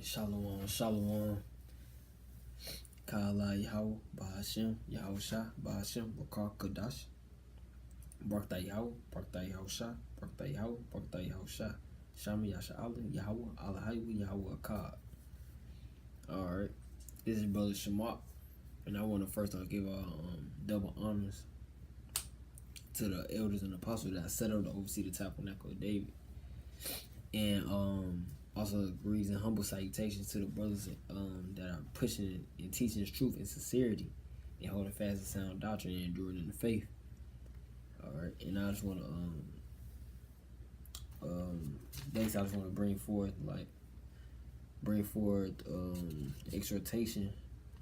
Shalom, shalom. Kala Yahweh, Bahashem, Yahusha, Bahashem, Bakar Kadash. Barakta Yahweh, Barakta Yahusha, Barakta Yahweh, Barakta Yahusha. Shami Yasha Allah, Yahweh, Alahayu, Yahweh Akkad. Alright, this is Brother Shamak, and I want to first give double honors to the elders and apostles that set up to oversee the tabernacle of David. And also greetings and humble salutations to the brothers that are pushing and teaching this truth in sincerity and holding fast to sound doctrine and enduring in the faith. Alright, and I just want to next I just want to bring forth exhortation,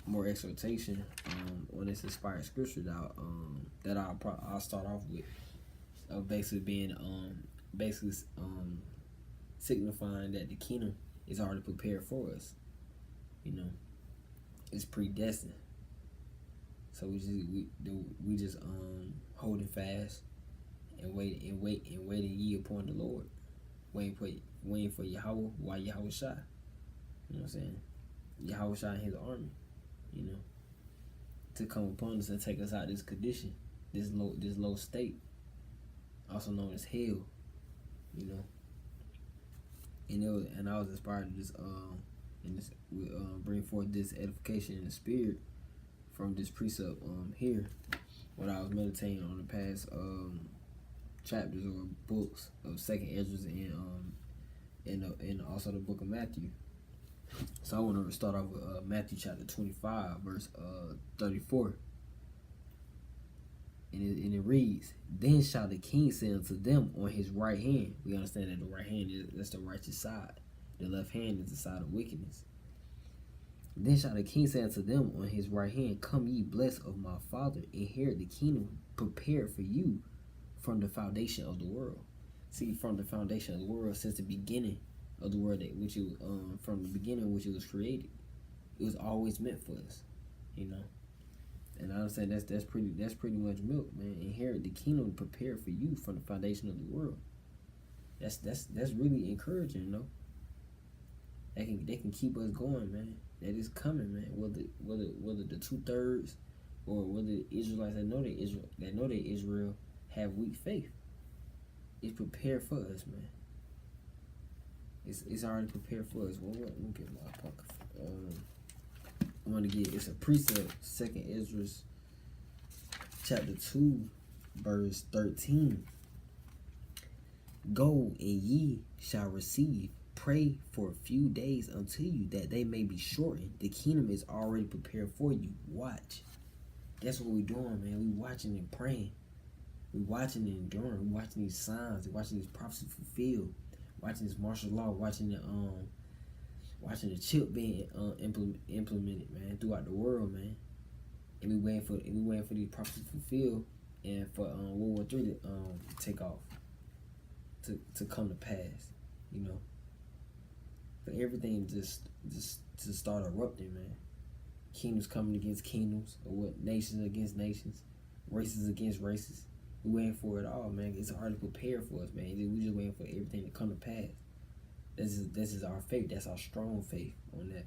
more exhortation on this inspired scripture that I'll start off with, basically being signifying that the kingdom is already prepared for us. You know, it's predestined. So we just holding fast and waiting ye upon the Lord, waiting for Yahweh while Yahweh Shai. You know what I'm saying? Yahweh Shai and his army, you know, to come upon us and take us out of this condition, this low state, also known as hell. You know. And I was inspired to just bring forth this edification in the spirit from this precept here, when I was meditating on the past chapters or books of Second Ezra and also the book of Matthew. So I want to start off with Matthew chapter 25, verse 34. And it reads, "Then shall the king say unto them on his right hand." We understand that the right hand that's the righteous side. The left hand is the side of wickedness. "Then shall the king say unto them on his right hand, Come ye blessed of my Father, inherit the kingdom prepared for you from the foundation of the world." See, from the foundation of the world, since the beginning of the world, from the beginning which it was created, it was always meant for us, you know. And I would say that's pretty much milk, man. Inherit the kingdom prepared for you from the foundation of the world. That's really encouraging, you know. They can keep us going, man. That is coming, man. Whether the 2/3 or whether the Israelites that know they Israel have weak faith, it's prepared for us, man. It's already prepared for us. Well, let me get my pocket. I'm going to get, it's a precept, 2nd Ezra chapter 2, verse 13. "Go, and ye shall receive. Pray for a few days unto you, that they may be shortened. The kingdom is already prepared for you." Watch. That's what we're doing, man. We watching and praying. We watching and enduring. We watching these signs. We watching these prophecies fulfilled. Watching this martial law. Watching the chip being implemented, man, throughout the world, man. And we waiting for these prophecies to fulfill, and for World War III to take off, to come to pass, you know. For everything just to start erupting, man. Kingdoms coming against kingdoms, or what, nations against nations, races against races. We waiting for it all, man. It's already prepared for us, man. We just waiting for everything to come to pass. This is our faith. That's our strong faith on that.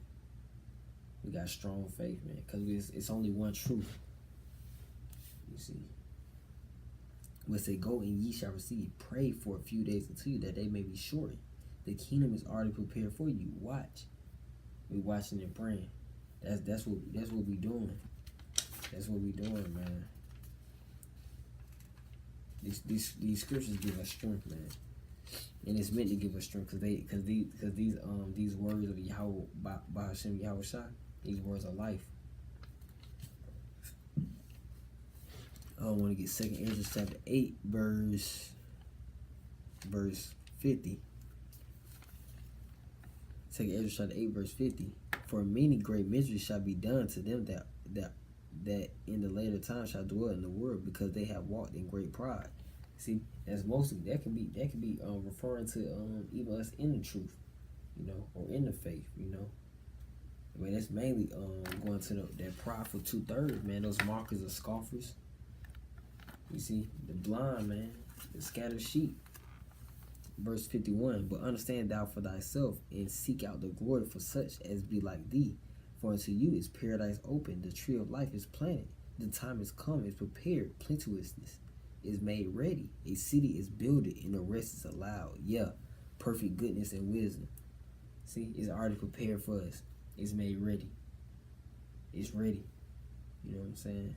We got strong faith, man, because it's only one truth. You see. We say, "Go, and ye shall receive. Pray for a few days unto you, that they may be shortened. The kingdom is already prepared for you." Watch. We watching and praying. That's what we doing. That's what we doing, man. These scriptures give us strength, man. And it's meant to give us strength, because these words of Yahweh Bahashem Yahweh Shai, these words are life. I want to get 2nd Ezra chapter 8, verse 50. 2nd Ezra chapter 8, verse 50. "For many great miseries shall be done to them that in the later time shall dwell in the world, because they have walked in great pride." See, that's mostly that can be referring to even us in the truth, you know, or in the faith, you know. I mean, that's mainly going to that prideful 2/3, man. Those markers of scoffers. You see, the blind, man, the scattered sheep. Verse 51, but understand thou for thyself, and seek out the glory for such as be like thee. For unto you is paradise open, the tree of life is planted, the time is come, is prepared, plenteousness is made ready, a city is builded, and the rest is allowed. Yeah, perfect goodness and wisdom. See, it's already prepared for us. It's made ready. It's ready. You know what I'm saying?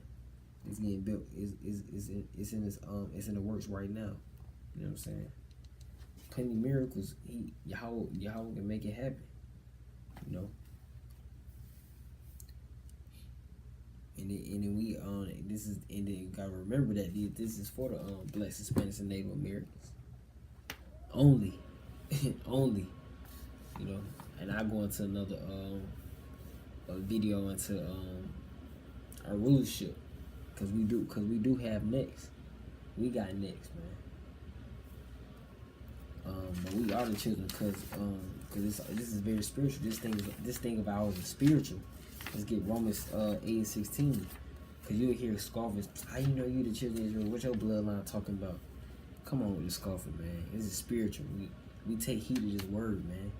It's getting built. It's in the works right now. You know what I'm saying? Plenty miracles. Yahweh can make it happen. You know. And then we this is, and then you gotta remember that this is for the Black, Hispanics, and Native Americans only. Only. You know. And I go into another a video into our rulership, cause we do have next. We got next, man. But we are the children, cause this is very spiritual. This thing of ours is spiritual. Let's get Romans 8:16, cause you'll hear scoffers. How you know you the children of Israel? What your bloodline talking about? Come on with the scoffer, man. This is spiritual. We take heed of this word, man.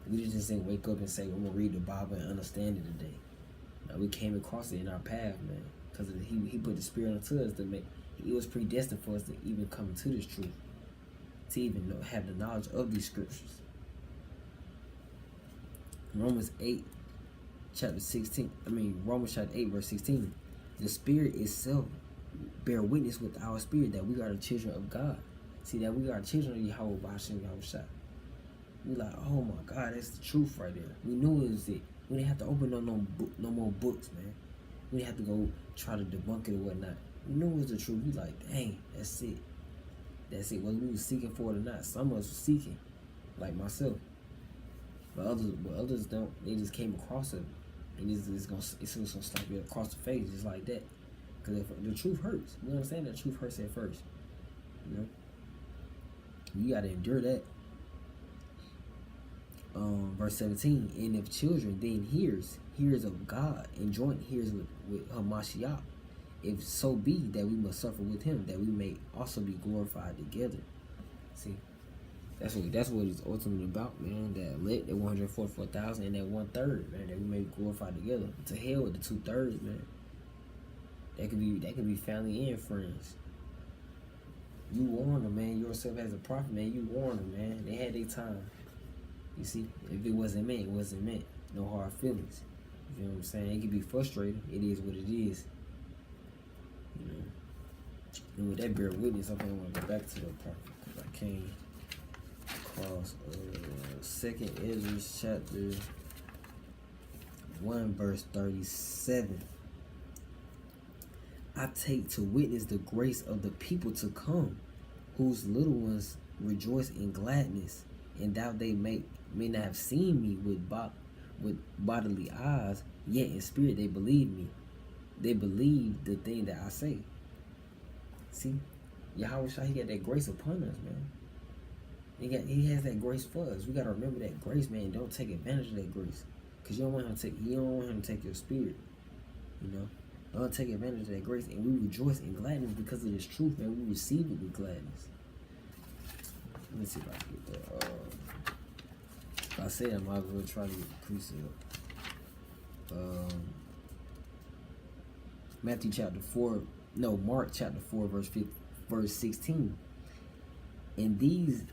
We just didn't wake up and say, I'm gonna read the Bible and understand it today. Now, we came across it in our path, man, because he put the Spirit into us to make. It was predestined for us to even come to this truth, to even have the knowledge of these scriptures. Romans 8, chapter 16. Romans chapter 8, verse 16. The Spirit itself bear witness with our spirit that we are the children of God. See, that we are children of Yahweh B'Hashem Yahushua. We like, oh my God, that's the truth right there. We knew it was it. We didn't have to open up no more books, man. We didn't have to go try to debunk it or whatnot. We knew it was the truth. We like, dang, that's it. That's it. Whether we were seeking for it or not, some of us were seeking, like myself. But others don't. They just came across it, and it's gonna slap you across the face just like that. Because the truth hurts. You understand that truth hurts at first. You know, you gotta endure that. Verse 17, and if children, then hears of God, and joint hears with Hamashiach, if so be that we must suffer with him, that we may also be glorified together. See, that's what it's ultimately about, man. That 144,000 and that 1/3, man, that we may be glorified together. To hell with the 2/3, man. That could be family and friends. You warned them, man. Yourself as a prophet, man. You warned them, man. They had their time. You see, if it wasn't meant, it wasn't meant. No hard feelings. You know what I'm saying? It can be frustrating. It is what it is. You know. And with that bear witness, I think I want to go back to the prophet, because I came across 2nd Ezra chapter 1 verse 37. I take to witness the grace of the people to come, whose little ones rejoice in gladness, and thou they may not have seen me with bodily eyes, yet in spirit they believe me. They believe the thing that I say. See, Yahweh Shai, he got that grace upon us, man. He has that grace for us. We gotta remember that grace, man. Don't take advantage of that grace, cause you don't want him to take your spirit. You know, don't take advantage of that grace. And we rejoice in gladness because of this truth, man. We receive it with gladness. Let me see if I can get that. If I say I might as well try to get the precept. Mark chapter 4, verse 16. And these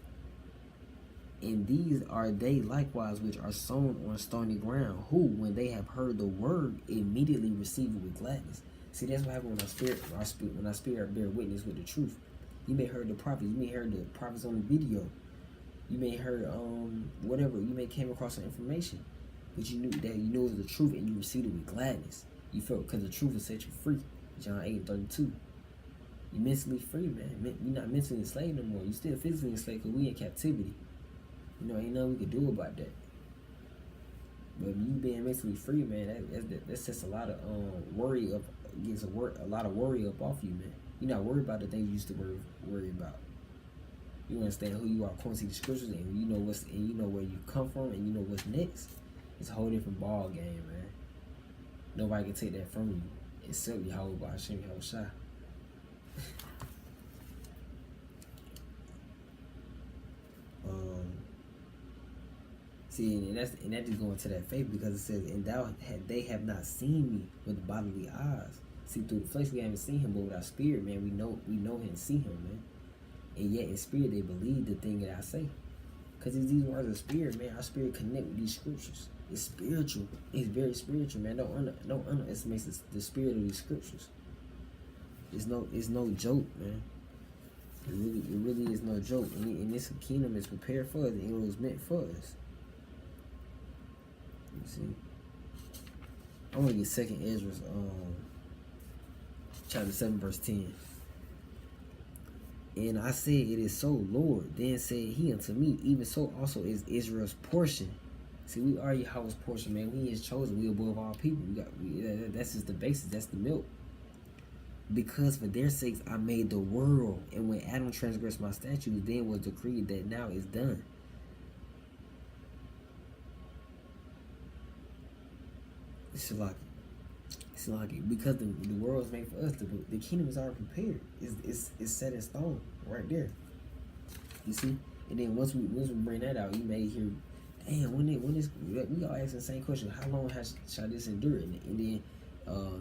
are they likewise which are sown on stony ground, who, when they have heard the word, immediately receive it with gladness. See, that's what happened when our spirit bear witness with the truth. You may heard the prophets. You may heard the prophets on the video. You may heard whatever. You may came across some information, but you knew it was the truth, and you received it with gladness. You felt, because the truth will set you free. John 8:32. You're mentally free, man. You're not mentally enslaved no more. You still physically enslaved because we in captivity. You know, ain't nothing we could do about that. But you being mentally free, man, that sets a lot of worry up, gets a lot of worry up off you, man. You're not worried about the things you used to worry about. You understand who you are according to the scriptures, and you know where you come from, and you know what's next. It's a whole different ball game, man. Nobody can take that from you except Yahweh B'Hashem Yahushua. See, and that just going to that faith, because it says, and they have not seen me with bodily eyes. See, through the flesh we haven't seen him, but with our spirit, man, we know him and see him, man. And yet in spirit they believe the thing that I say. Because these words of spirit, man, our spirit connect with these scriptures. It's spiritual. It's very spiritual, man. Don't underestimate the spirit of these scriptures. It's no joke, man. It really is no joke. And this kingdom is prepared for us, and it was meant for us. You see, I want to get 2nd Ezra, chapter 7, verse 10. And I said, it is so, Lord. Then said he unto me, even so also is Israel's portion. See, we are Yahweh's portion, man. We is chosen. We above all people. That's just the basis. That's the milk. Because for their sakes I made the world, and when Adam transgressed my statutes, then was decreed that now is done. It's like because the world is made for us. The kingdom is already prepared. It's set in stone right there. You see, and then once we bring that out, you may hear, damn, when is we all ask the same question: how long shall this endure? And then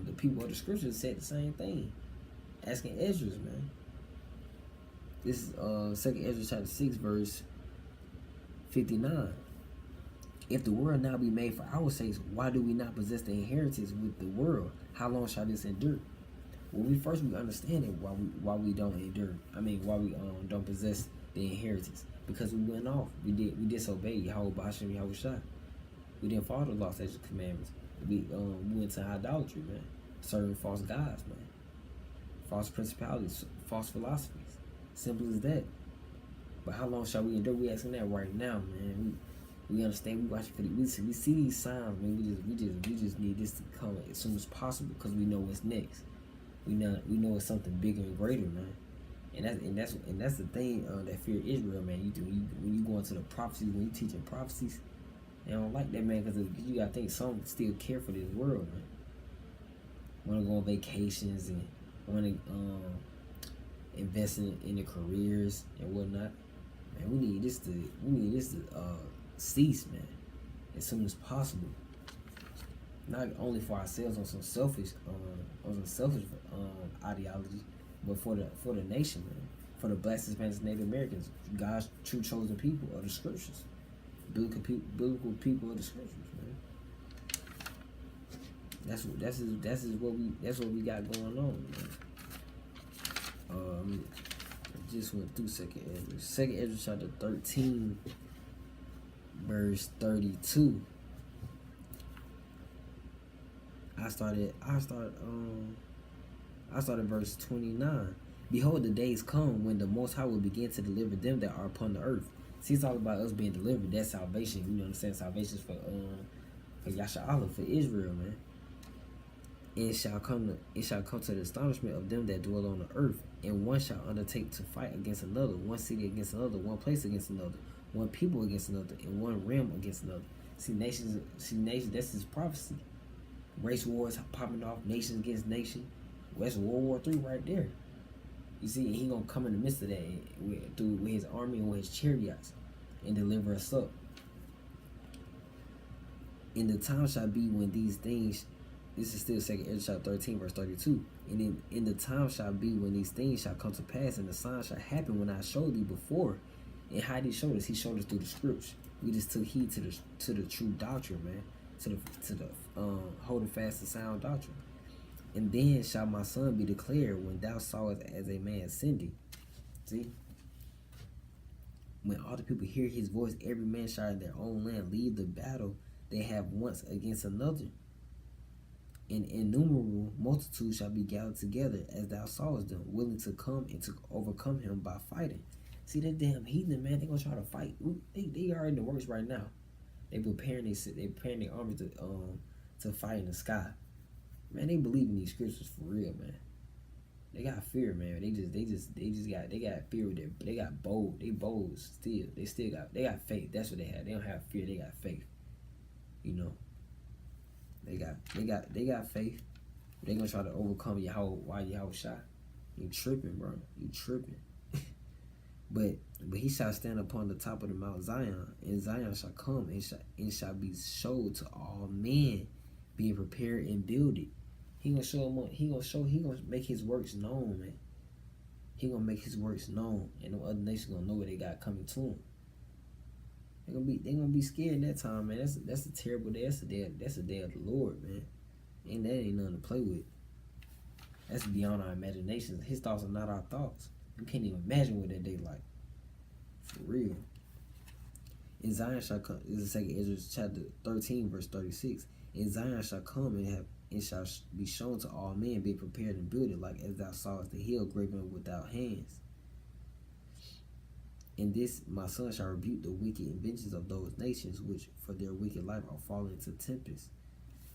the people of the scriptures said the same thing, asking Ezra, man. This is 2nd Ezra chapter 6, verse 59. If the world now be made for our sakes, why do we not possess the inheritance with the world? How long shall this endure? Well, we understand it why we don't endure. I mean, why we don't possess the inheritance, because we went off. We disobeyed Yahweh Bashem Yahweh Shai. We didn't follow the law, statutes, commandments. We went to idolatry, man, serving false gods, man, false principalities, false philosophies. Simple as that. But how long shall we endure? We asking that right now, man. We understand. We watch for we see these signs, man. We just need this to come as soon as possible, because we know what's next. We know it's something bigger and greater, man. And that's the thing that fear Israel, man. When you go into the prophecies, when you teaching prophecies, they don't like that, man, because you gotta think some still care for this world, man. Want to go on vacations and want to invest in their careers and whatnot. Man, we need this to cease, man, as soon as possible. Not only for ourselves on some selfish ideology, but for the nation, man, for the Blacks, Hispanics, Native Americans, God's true chosen people of the scriptures, biblical people of the scriptures, man. That's what we got going on, man. I just went through 2nd Ezra chapter 13. Verse 32. I started verse 29. Behold, the days come when the Most High will begin to deliver them that are upon the earth. See, it's all about us being delivered. That's salvation. You know what I'm saying? Salvation is for Yasha'Allah, for Israel, man. And it shall come to the astonishment of them that dwell on the earth, and one shall undertake to fight against another, one city against another, one place against another, one people against another, and one realm against another. See, nations, that's his prophecy. Race wars popping off, nations against nation. That's World War III right there. You see, and he gonna come in the midst of that with his army and with his chariots and deliver us up. In the time shall be when these things, this is still 2nd Ezra chapter 13, verse 32. And in the time shall be when these things shall come to pass, and the sign shall happen when I showed thee before. And how did he show us? He showed us through the scripts. We just took heed to the true doctrine, man. To the holding fast to sound doctrine. And then shall my son be declared when thou sawest as a man ascending. See? When all the people hear his voice, every man shall in their own land leave the battle they have once against another. And innumerable multitudes shall be gathered together as thou sawest them, willing to come and to overcome him by fighting. See, that damn heathen, man, they gonna try to fight. They are in the works right now. They preparing their armies to fight in the sky. Man, they believe in these scriptures for real, man. They got fear, man. They got fear with it. They got bold. They bold still. They got faith. That's what they have. They don't have fear. They got faith. You know. They got faith. They gonna try to overcome Yahweh Shai. You tripping, bro. You tripping. But he shall stand upon the top of the Mount Zion, and Zion shall come and shall be showed to all men, being prepared and builded. He gonna show him. He gonna make his works known, man. He gonna make his works known, and the other nations gonna know what they got coming to him. They gonna be scared that time, man. That's a terrible day. That's the day of the Lord, man. And that ain't nothing to play with. That's beyond our imaginations. His thoughts are not our thoughts. You can't even imagine what that day like. For real. And Zion shall come. This is 2 Ezra chapter 13, verse 36. And Zion shall come and shall be shown to all men, be prepared and build it, like as thou sawest the hill graven without hands. In this my son shall rebuke the wicked inventions of those nations, which for their wicked life are fallen into tempest.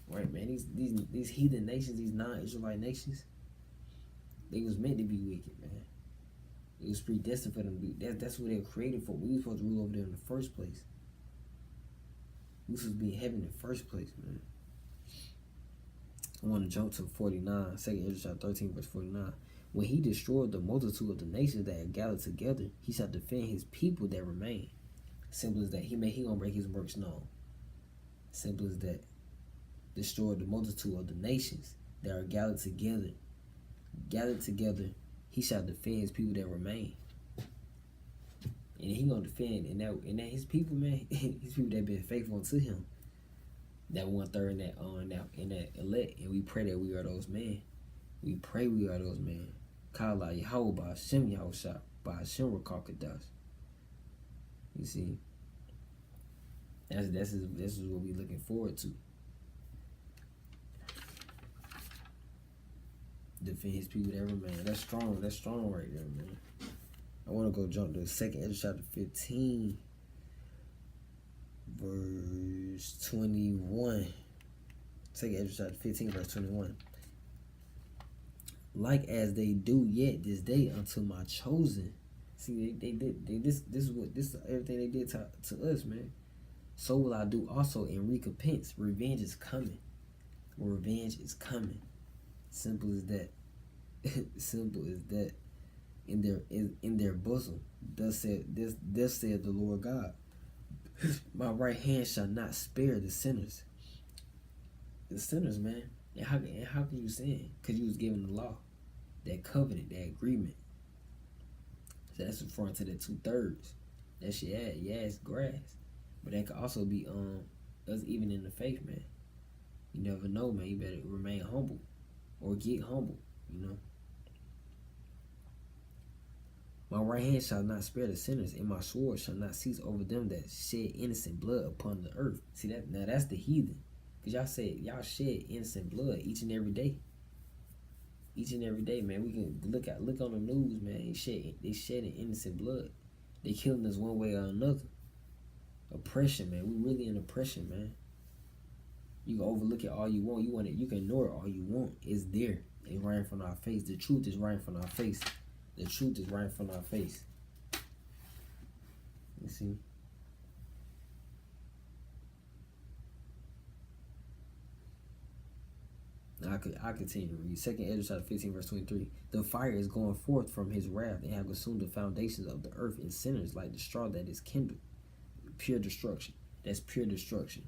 Right, man. These heathen nations, these non-Israelite nations, they was meant to be wicked, man. It was predestined for them to be. That's what they were created for. We were supposed to rule over them in the first place. We were supposed to be in heaven in the first place, man. I want to jump to 49, 2 Ezra 13, verse 49. When he destroyed the multitude of the nations that had gathered together, he shall defend his people that remain. Simple as that. He gonna break his works known. Simple as that. Destroyed the multitude of the nations that are gathered together. Gathered together, he shall defend his people that remain. And he gonna defend and that his people, man, his people that been faithful unto him. That 1/3 in that elect, and we pray that we are those men. We pray we are those men. Kala Yahweh by Hashem Yahushua by Hashem Rakakadas. You see, this is what we looking forward to. Defend his people that remain. That's strong. That's strong right there, man. I want to go jump to 2 Ezra chapter 15, verse 21. 2 Ezra chapter 15, verse 21. Like as they do yet this day unto my chosen. See, they did this is everything they did to us, man. So will I do also in recompense. Revenge is coming. Revenge is coming. Simple as that. Simple as that. In their bosom. Thus said the Lord God. My right hand shall not spare the sinners. The sinners, man. And how can you sin? Because you was given the law, that covenant, that agreement. So that's referring to the 2/3. That shit, it's grass. But that could also be us even in the faith, man. You never know, man. You better remain humble or get humble, you know. My right hand shall not spare the sinners, and my sword shall not cease over them that shed innocent blood upon the earth. See that? Now that's the heathen. Cause y'all shed innocent blood each and every day. Each and every day, man. We can look on the news, man. They shedding innocent blood. They killing us one way or another. Oppression, man. We really in oppression, man. You can overlook it all you want. You can ignore it all you want. It's there. It's right in front of our face. The truth is right in front of our face. The truth is right in front of our face. You see? I continue to read. 2 Ezra chapter 15, verse 23. The fire is going forth from his wrath and have consumed the foundations of the earth and sinners like the straw that is kindled. Pure destruction. That's pure destruction.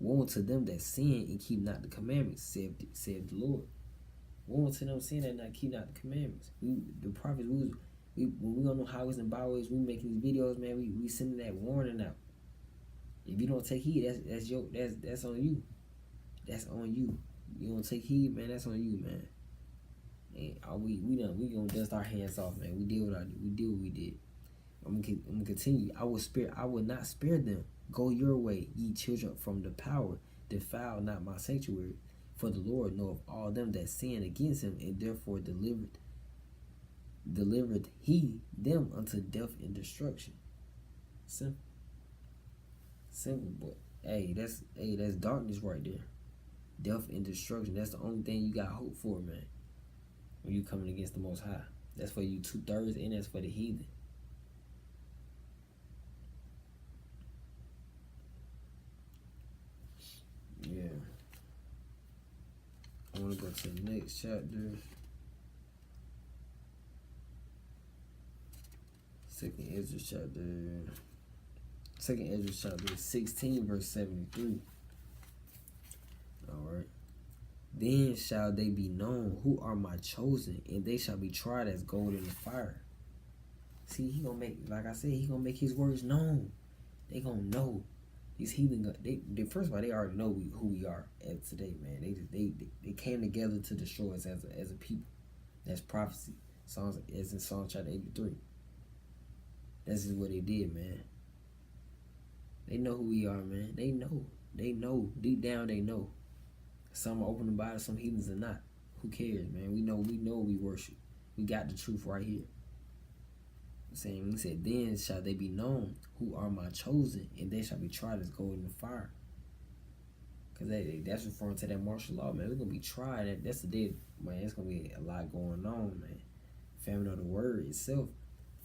Woe unto them that sin and keep not the commandments, said the Lord. Woe unto them sin and not keep not the commandments. The prophets, when we don't know highways and byways, we making these videos, man. We sending that warning out. If you don't take heed, that's on you. That's on you. You don't take heed, man. That's on you, man. And we gonna dust our hands off, man. We did what we did. I'm gonna continue. I will not spare them. Go your way, ye children from the power. Defile not my sanctuary. For the Lord knoweth all them that sin against him, and therefore delivered he them unto death and destruction. Simple, but that's darkness right there. Death and destruction. That's the only thing you got hope for, man. When you coming against the Most High, that's for you 2/3, and that's for the heathen. Yeah. I want to go to the next chapter. Second Ezra chapter 16, verse 73. Alright. Then shall they be known who are my chosen, and they shall be tried as gold in the fire. See, he gonna make, like I said, he gonna make his words known. They gonna know. These heathen, they first of all, they already know who we are at today, man. They came together to destroy us as a people. That's prophecy. Songs as in Psalm chapter 83. That's just what they did, man. They know who we are, man. They know. They know. Deep down, they know. Some are open about it, some heathens are not. Who cares, man? We know we worship. We got the truth right here. Saying, he said, then shall they be known who are my chosen, and they shall be tried as gold in the fire. Because that's referring to that martial law, man. We're going to be tried. That's the day, man. It's going to be a lot going on, man. Famine of the word itself.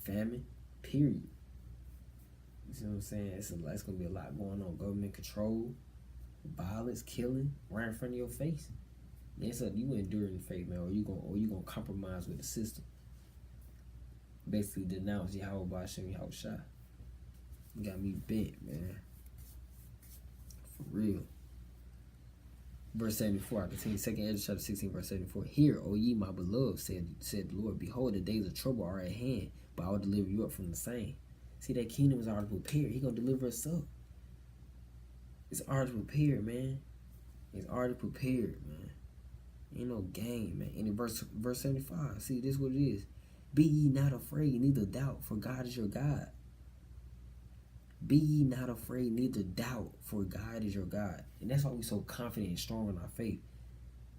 Famine, period. You see what I'm saying? It's going to be a lot going on. Government control, violence, killing, right in front of your face. Then something you endure in faith, man, or you gonna compromise with the system. Basically denounce Yahweh Ba'ashem Yahweh Shai. You got me bent, man. For real. Verse 74, I continue. 2nd Ezra chapter 16, verse 74. Hear, O ye my beloved, said the Lord, behold, the days of trouble are at hand, but I will deliver you up from the same. See, that kingdom is already prepared. He gonna deliver us up. It's already prepared, man. It's already prepared, man. Ain't no game, man. And in verse 75, see, this is what it is. Be ye not afraid, neither doubt, for God is your God. Be ye not afraid, neither doubt, for God is your God. And that's why we're so confident and strong in our faith.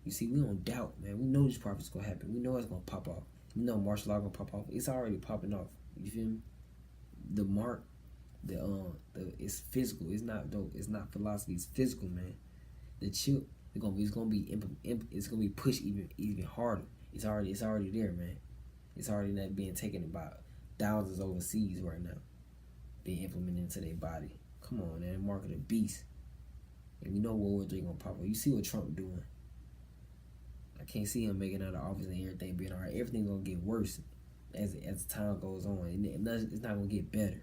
You see, we don't doubt, man. We know this prophet's going to happen. We know it's going to pop off. We know martial law going to pop off. It's already popping off. You feel me? The mark, it's physical. It's not philosophy. It's physical, man. The chip, it's gonna be pushed even harder. It's already there, man. It's already not being taken about thousands overseas right now, being implemented into their body. Come on, man, mark of the beast. And we know World War III gonna pop up. You see what Trump doing. I can't see him making out of office and everything being alright. Everything's gonna get worse as time goes on. It's not gonna get better.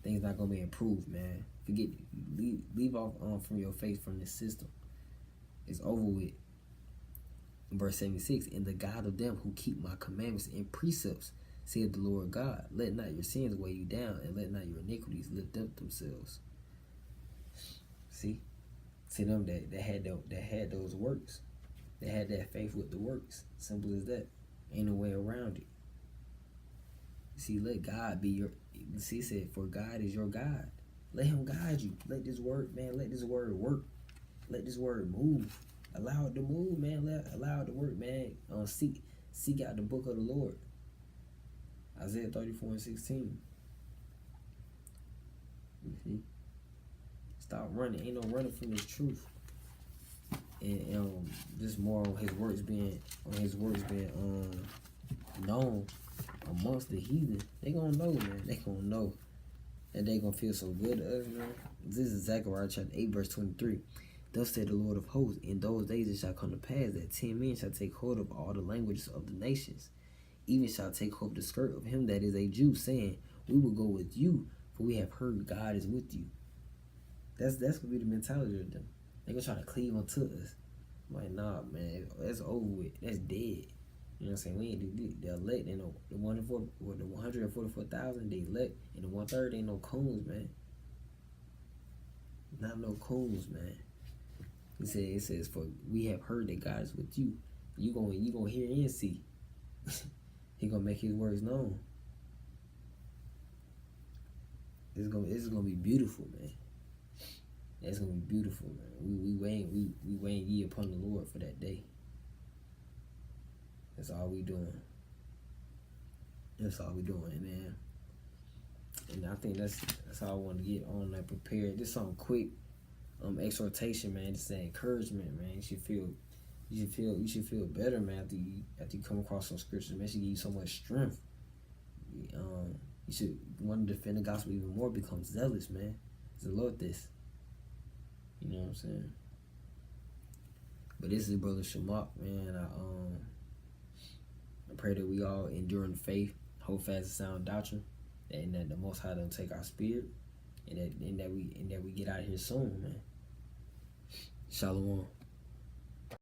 Things not gonna be improved, man. Leave off from your face from this system. It's over with. Verse 76, and the God of them who keep my commandments and precepts, said the Lord God, let not your sins weigh you down, and let not your iniquities lift up themselves. See them that had those works. They had that faith with the works. Simple as that. Ain't no way around it. See, let God be your. See, it said, for God is your God. Let Him guide you. Let this word, man. Let this word work. Let this word move. Allow it to move, man. Allow it to work, man. Seek out the book of the Lord. Isaiah 34:16. You see? Stop running. Ain't no running from this truth. And just more on his works being known amongst the heathen. They gonna know, man. They gonna know. And they gonna feel so good to us, man. This is Zechariah chapter 8, verse 23. Thus said the Lord of hosts, in those days it shall come to pass that 10 men shall take hold of all the languages of the nations, even shall take hold of the skirt of him that is a Jew, saying, we will go with you, for we have heard God is with you. That's gonna be the mentality of them. They gonna try to cleave onto us. I'm like, nah, man, that's over with. That's dead. You know what I'm saying? We ain't do the elect, you know, the 144,000 they elect, and the 1/3 ain't no coons, man. Not no coons, man. It says, for we have heard that God is with you. You gonna hear and see. He gonna make his words known. This is gonna be beautiful, man. It's gonna be beautiful, man. We weighing ye upon the Lord for that day. That's all we doing. That's all we doing, man. And I think that's how I want to get on that prepared. Just something quick. Exhortation, man. Just an encouragement, man. You should feel better, man, after you come across some scriptures, man. It should give you so much strength. You should want to defend the gospel even more, become zealous, man. Zealot this. You know what I'm saying? But this is Brother Shamak, man. I pray that we all endure in faith, hold fast and sound doctrine. And that the Most High don't take our spirit, and that we get out of here soon, man. Shalom.